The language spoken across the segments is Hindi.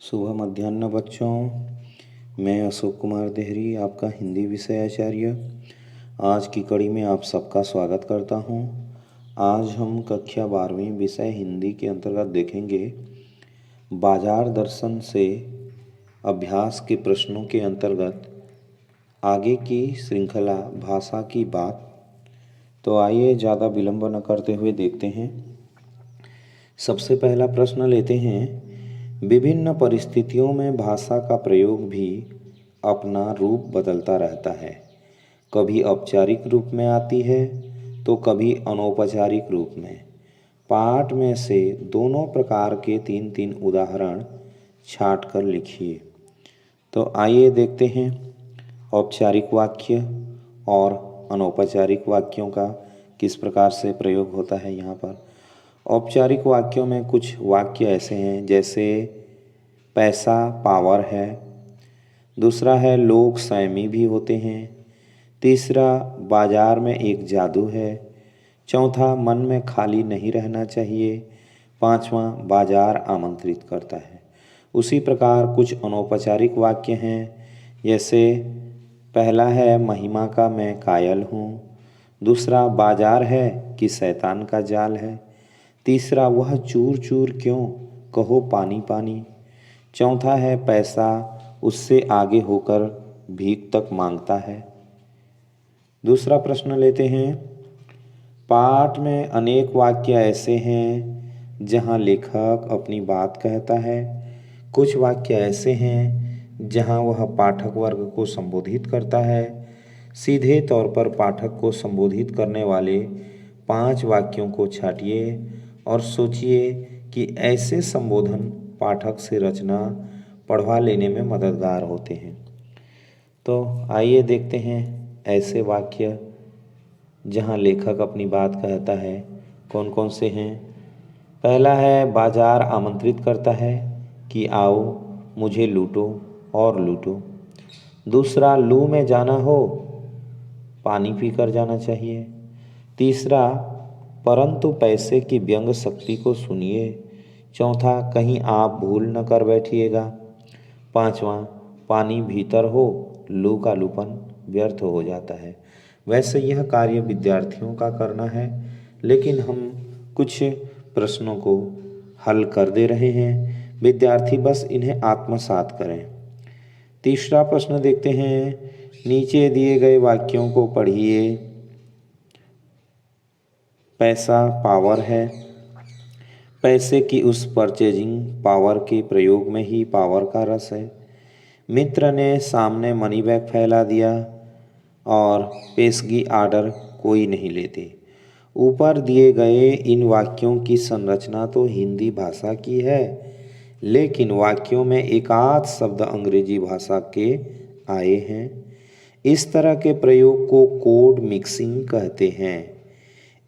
सुबह मध्याह्न बच्चों, मैं अशोक कुमार देहरी, आपका हिंदी विषय आचार्य आज की कड़ी में आप सबका स्वागत करता हूं। आज हम कक्षा 12वीं विषय हिंदी के अंतर्गत देखेंगे बाजार दर्शन से अभ्यास के प्रश्नों के अंतर्गत आगे की श्रृंखला भाषा की बात। तो आइए ज़्यादा विलंब न करते हुए देखते हैं। सबसे पहला प्रश्न लेते हैं। विभिन्न परिस्थितियों में भाषा का प्रयोग भी अपना रूप बदलता रहता है। कभी औपचारिक रूप में आती है तो कभी अनौपचारिक रूप में। पाठ में से दोनों प्रकार के 3-3 उदाहरण छांट कर लिखिए। तो आइए देखते हैं औपचारिक वाक्य और अनौपचारिक वाक्यों का किस प्रकार से प्रयोग होता है। यहाँ पर औपचारिक वाक्यों में कुछ वाक्य ऐसे हैं जैसे पैसा पावर है। दूसरा है लोग संयमी भी होते हैं। तीसरा बाजार में एक जादू है। चौथा मन में खाली नहीं रहना चाहिए। पांचवा बाजार आमंत्रित करता है। उसी प्रकार कुछ अनौपचारिक वाक्य हैं जैसे पहला है महिमा का मैं कायल हूँ। दूसरा बाजार है कि शैतान का जाल है। तीसरा वह चूर चूर क्यों, कहो पानी पानी। चौथा है पैसा उससे आगे होकर भीख तक मांगता है। दूसरा प्रश्न लेते हैं। पाठ में अनेक वाक्य ऐसे हैं जहां लेखक अपनी बात कहता है। कुछ वाक्य ऐसे हैं जहां वह पाठक वर्ग को संबोधित करता है। सीधे तौर पर पाठक को संबोधित करने वाले 5 वाक्यों को छांटिए और सोचिए कि ऐसे संबोधन पाठक से रचना पढ़वा लेने में मददगार होते हैं। तो आइए देखते हैं ऐसे वाक्य जहां लेखक अपनी बात कहता है कौन कौन से हैं। पहला है बाजार आमंत्रित करता है कि आओ मुझे लूटो और लूटो। दूसरा लू में जाना हो पानी पीकर जाना चाहिए। तीसरा परंतु पैसे की व्यंग शक्ति को सुनिए। चौथा कहीं आप भूल न कर बैठिएगा। पांचवा पानी भीतर हो लू का लूपन व्यर्थ हो जाता है। वैसे यह कार्य विद्यार्थियों का करना है, लेकिन हम कुछ प्रश्नों को हल कर दे रहे हैं। विद्यार्थी बस इन्हें आत्मसात करें। तीसरा प्रश्न देखते हैं। नीचे दिए गए वाक्यों को पढ़िए। पैसा पावर है। पैसे की उस परचेजिंग पावर के प्रयोग में ही पावर का रस है। मित्र ने सामने मनी बैग फैला दिया और पेशगी आर्डर कोई नहीं लेते। ऊपर दिए गए इन वाक्यों की संरचना तो हिंदी भाषा की है, लेकिन वाक्यों में एकाध शब्द अंग्रेजी भाषा के आए हैं। इस तरह के प्रयोग को कोड मिक्सिंग कहते हैं।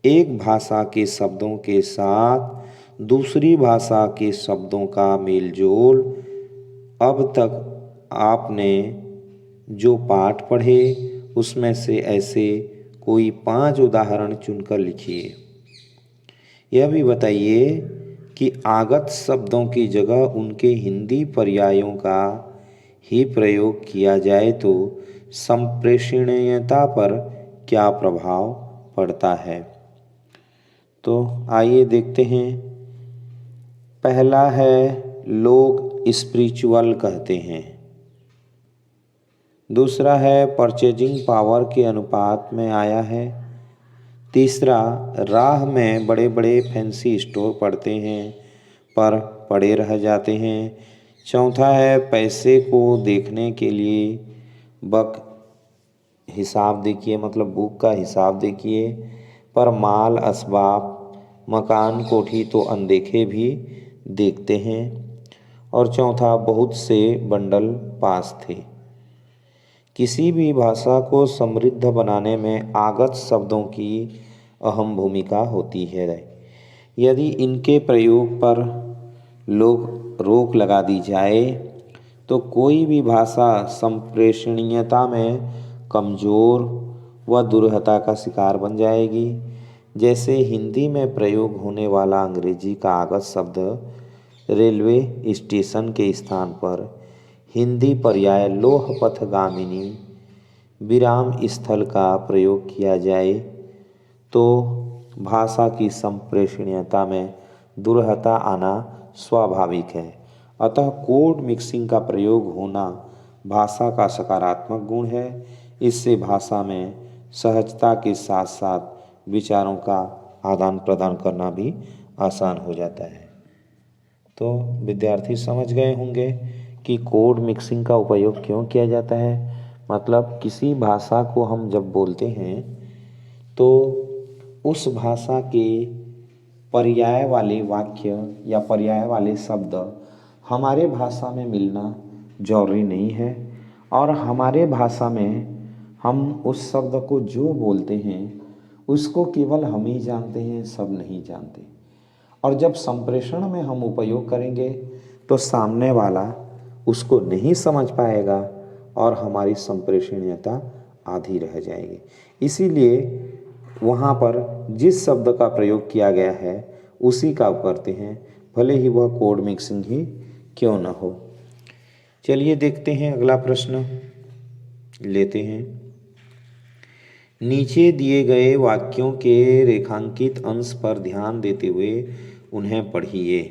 एक भाषा के शब्दों के साथ दूसरी भाषा के शब्दों का मेलजोल। अब तक आपने जो पाठ पढ़े उसमें से ऐसे कोई 5 उदाहरण चुनकर लिखिए। यह भी बताइए कि आगत शब्दों की जगह उनके हिंदी पर्यायों का ही प्रयोग किया जाए तो संप्रेषणीयता पर क्या प्रभाव पड़ता है। तो आइए देखते हैं। पहला है लोग स्पिरिचुअल कहते हैं। दूसरा है परचेजिंग पावर के अनुपात में आया है। तीसरा राह में बड़े बड़े फैंसी स्टोर पड़ते हैं पर पड़े रह जाते हैं। चौथा है पैसे को देखने के लिए बक हिसाब देखिए, मतलब बुक का हिसाब देखिए, पर माल असबाब मकान कोठी तो अनदेखे भी देखते हैं। और चौथा बहुत से बंडल पास थे। किसी भी भाषा को समृद्ध बनाने में आगत शब्दों की अहम भूमिका होती है। यदि इनके प्रयोग पर रोक लगा दी जाए तो कोई भी भाषा संप्रेषणीयता में कमज़ोर व दुर्हता का शिकार बन जाएगी। जैसे हिंदी में प्रयोग होने वाला अंग्रेजी का आगत शब्द रेलवे स्टेशन के स्थान पर हिंदी पर्याय लोह पथगामिनी विराम स्थल का प्रयोग किया जाए तो भाषा की संप्रेषणीयता में दुर्हता आना स्वाभाविक है। अतः कोड मिक्सिंग का प्रयोग होना भाषा का सकारात्मक गुण है। इससे भाषा में सहजता के साथ साथ विचारों का आदान प्रदान करना भी आसान हो जाता है। तो विद्यार्थी समझ गए होंगे कि कोड मिक्सिंग का उपयोग क्यों किया जाता है। मतलब किसी भाषा को हम जब बोलते हैं तो उस भाषा के पर्याय वाले वाक्य या पर्याय वाले शब्द हमारे भाषा में मिलना जरूरी नहीं है और हमारे भाषा में हम उस शब्द को जो बोलते हैं उसको केवल हम ही जानते हैं, सब नहीं जानते। और जब संप्रेषण में हम उपयोग करेंगे तो सामने वाला उसको नहीं समझ पाएगा और हमारी संप्रेषणीयता आधी रह जाएगी। इसीलिए वहाँ पर जिस शब्द का प्रयोग किया गया है उसी का करते हैं, भले ही वह कोड मिक्सिंग ही क्यों न हो। चलिए देखते हैं अगला प्रश्न लेते हैं। नीचे दिए गए वाक्यों के रेखांकित अंश पर ध्यान देते हुए उन्हें पढ़िए।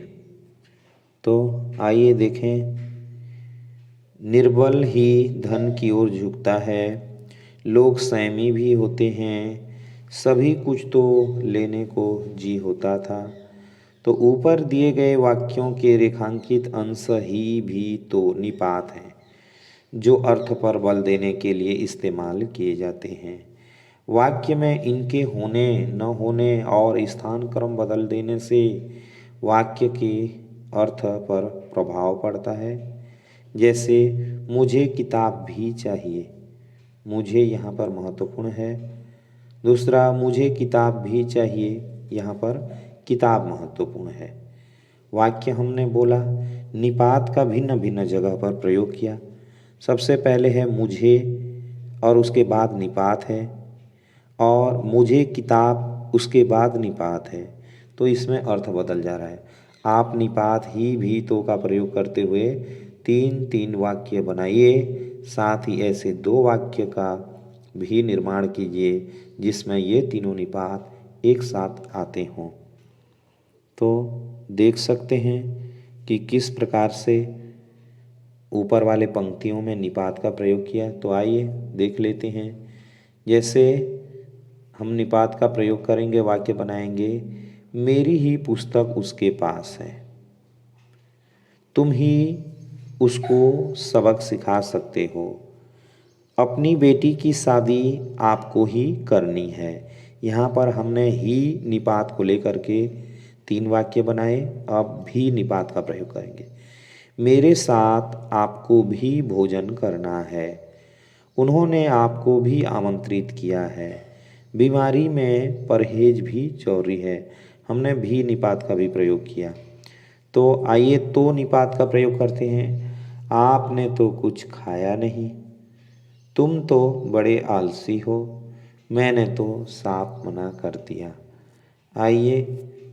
तो आइए देखें। निर्बल ही धन की ओर झुकता है, लोग संयमी भी होते हैं, सभी कुछ तो लेने को जी होता था। तो ऊपर दिए गए वाक्यों के रेखांकित अंश ही भी तो निपात हैं जो अर्थ पर बल देने के लिए इस्तेमाल किए जाते हैं। वाक्य में इनके होने न होने और स्थान क्रम बदल देने से वाक्य के अर्थ पर प्रभाव पड़ता है। जैसे मुझे किताब भी चाहिए, मुझे यहाँ पर महत्वपूर्ण है। दूसरा, मुझे किताब भी चाहिए, यहाँ पर किताब महत्वपूर्ण है। वाक्य हमने बोला, निपात का भिन्न भिन्न जगह पर प्रयोग किया। सबसे पहले है मुझे और उसके बाद निपात है, और मुझे किताब उसके बाद निपात है, तो इसमें अर्थ बदल जा रहा है। आप निपात ही भी तो का प्रयोग करते हुए 3-3 वाक्य बनाइए, साथ ही ऐसे 2 वाक्य का भी निर्माण कीजिए जिसमें ये तीनों निपात एक साथ आते हों। तो देख सकते हैं कि किस प्रकार से ऊपर वाले पंक्तियों में निपात का प्रयोग किया। तो आइए देख लेते हैं। जैसे हम निपात का प्रयोग करेंगे, वाक्य बनाएंगे, मेरी ही पुस्तक उसके पास है, तुम ही उसको सबक सिखा सकते हो, अपनी बेटी की शादी आपको ही करनी है। यहाँ पर हमने ही निपात को लेकर के 3 वाक्य बनाए। अब भी निपात का प्रयोग करेंगे। मेरे साथ आपको भी भोजन करना है, उन्होंने आपको भी आमंत्रित किया है, बीमारी में परहेज भी जरूरी है। हमने भी निपात का भी प्रयोग किया। तो आइए तो निपात का प्रयोग करते हैं। आपने तो कुछ खाया नहीं, तुम तो बड़े आलसी हो, मैंने तो साफ मना कर दिया। आइए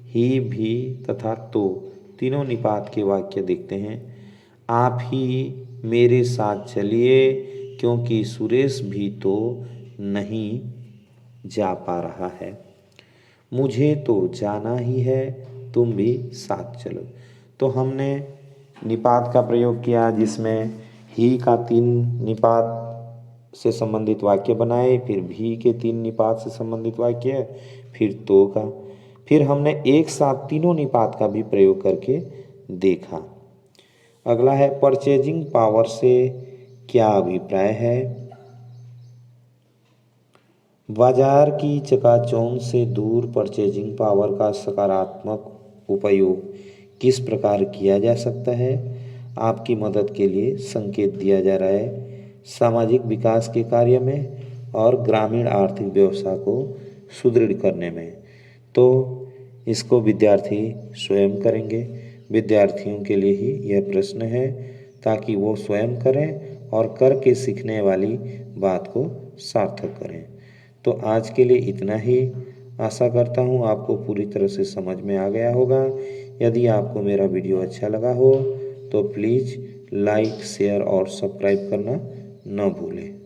ही भी तथा तो तीनों निपात के वाक्य देखते हैं। आप ही मेरे साथ चलिए क्योंकि सुरेश भी तो नहीं जा पा रहा है, मुझे तो जाना ही है, तुम भी साथ चलो। तो हमने निपात का प्रयोग किया जिसमें ही का 3 निपात से संबंधित वाक्य बनाए, फिर भी के 3 निपात से संबंधित वाक्य, फिर तो का, फिर हमने एक साथ तीनों निपात का भी प्रयोग करके देखा। अगला है परचेजिंग पावर से क्या अभिप्राय है। बाजार की चकाचौंध से दूर परचेजिंग पावर का सकारात्मक उपयोग किस प्रकार किया जा सकता है। आपकी मदद के लिए संकेत दिया जा रहा है सामाजिक विकास के कार्य में और ग्रामीण आर्थिक व्यवस्था को सुदृढ़ करने में। तो इसको विद्यार्थी स्वयं करेंगे। विद्यार्थियों के लिए ही यह प्रश्न है ताकि वो स्वयं करें और करके सीखने वाली बात को सार्थक करें। तो आज के लिए इतना ही। आशा करता हूँ आपको पूरी तरह से समझ में आ गया होगा। यदि आपको मेरा वीडियो अच्छा लगा हो तो प्लीज़ लाइक, शेयर और सब्सक्राइब करना न भूलें।